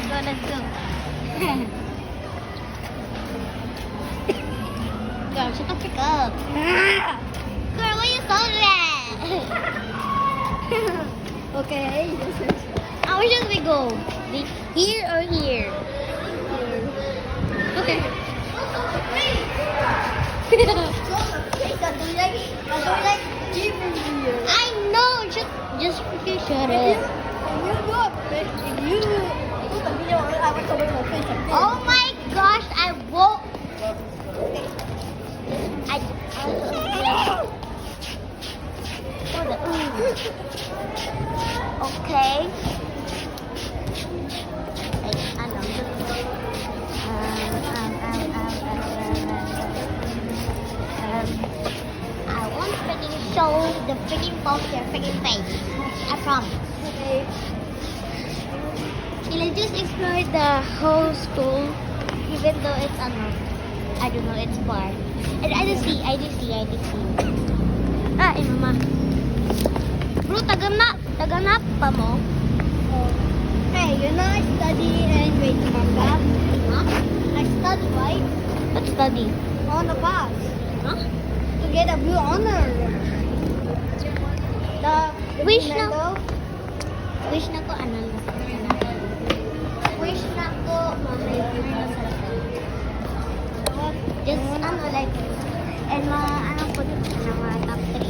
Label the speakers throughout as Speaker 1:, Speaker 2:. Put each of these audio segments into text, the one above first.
Speaker 1: let's go. Girl, shut the frick up. Girl, why you so bad?
Speaker 2: Okay.
Speaker 1: Where should we go? Here or here? Okay. I know. Just freaking shut up. Oh my gosh, I won't. Okay. I won't freaking show the freaking poster freaking face. I promise.
Speaker 2: Okay.
Speaker 1: Let's just explore the whole school, even though it's I don't know, it's far. And I do see. Ah, mama. Bro, taganap pa mo.
Speaker 2: Hey, you know I study and wait to come back.
Speaker 1: Huh?
Speaker 2: I study, right?
Speaker 1: What study?
Speaker 2: On the bus.
Speaker 1: Huh?
Speaker 2: To get a blue honor. The
Speaker 1: Wish na.
Speaker 2: medal.
Speaker 1: Wish na ko, Wish na ko, just, like, and mga, po dito na mga top 3.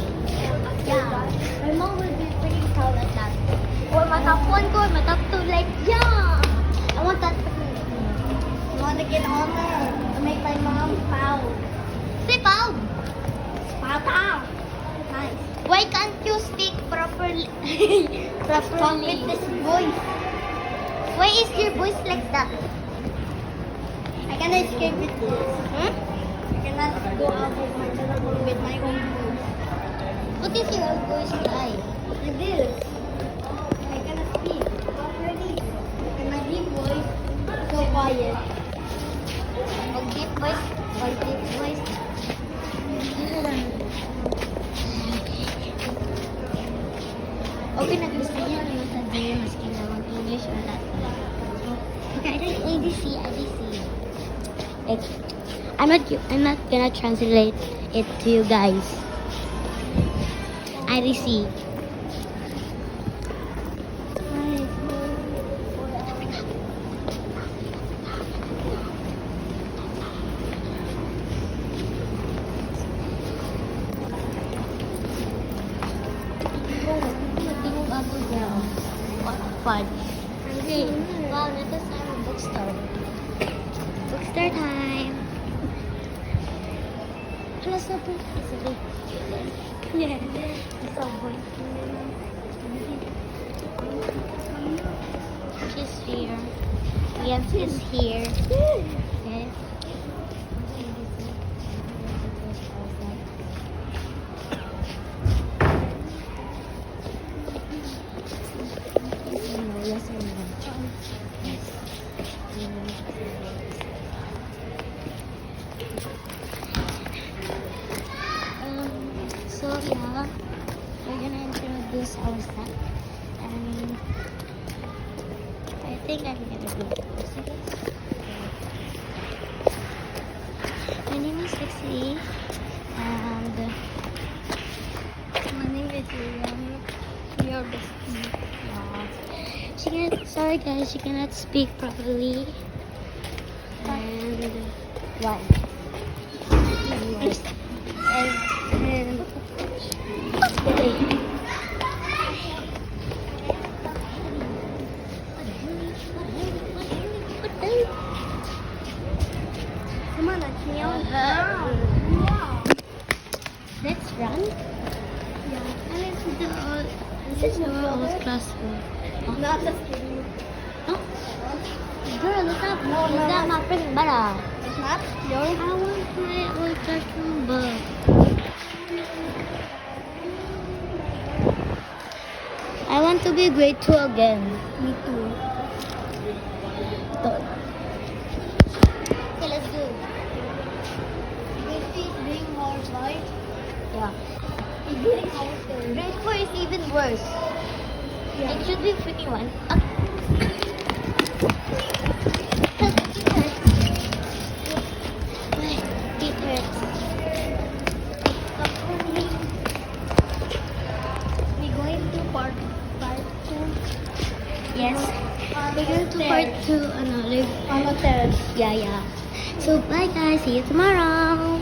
Speaker 1: Yeah. My mom will be pretty proud of that. Or my top 1 ko, or my top 2, like, yeah! I want that.
Speaker 2: I want to get honor. To make my mom proud.
Speaker 1: Say proud!
Speaker 2: Proud. Nice.
Speaker 1: Why can't you speak properly?
Speaker 2: Talk with this voice.
Speaker 1: Why is your voice like that?
Speaker 2: I cannot escape with this.
Speaker 1: Hmm?
Speaker 2: I cannot go out with my own voice.
Speaker 1: What is your voice like?
Speaker 2: Like this. I cannot speak properly. And my deep voice is so quiet.
Speaker 1: Pag deep voice. Okay, nag-gusto niya naman sa day, maski na mag-English or not. Okay, I see. Like, I'm not gonna translate it to you guys. I see. Fun. Okay. Wow, this is our bookstore. Bookstore time. Hello, Subway. Yeah. Subway. She's here. Yes, is here. Yes. So yeah, we're gonna introduce ourselves, and I think I'm gonna do this. My name is Lexi, and
Speaker 2: My name is William. Your bestie.
Speaker 1: she cannot. Sorry guys, she cannot speak properly. And what?
Speaker 2: And come on,
Speaker 1: Let's run.
Speaker 2: Yeah.
Speaker 1: This is our old classroom.
Speaker 2: Not the student.
Speaker 1: Oh, girl, it's not. It's not my freaking butter.
Speaker 2: It's not your.
Speaker 1: I want my old classroom book. I want to be grade 2 again.
Speaker 2: Me too.
Speaker 1: Okay, let's go.
Speaker 2: Grade 3 is being hard, right?
Speaker 1: Yeah.
Speaker 2: It's getting harder.
Speaker 1: Grade 4 is even worse.
Speaker 2: Yeah.
Speaker 1: It should be freaking 1. Yes. We're going to part 2 another.
Speaker 2: On hotel.
Speaker 1: Yeah. So bye guys. See you tomorrow.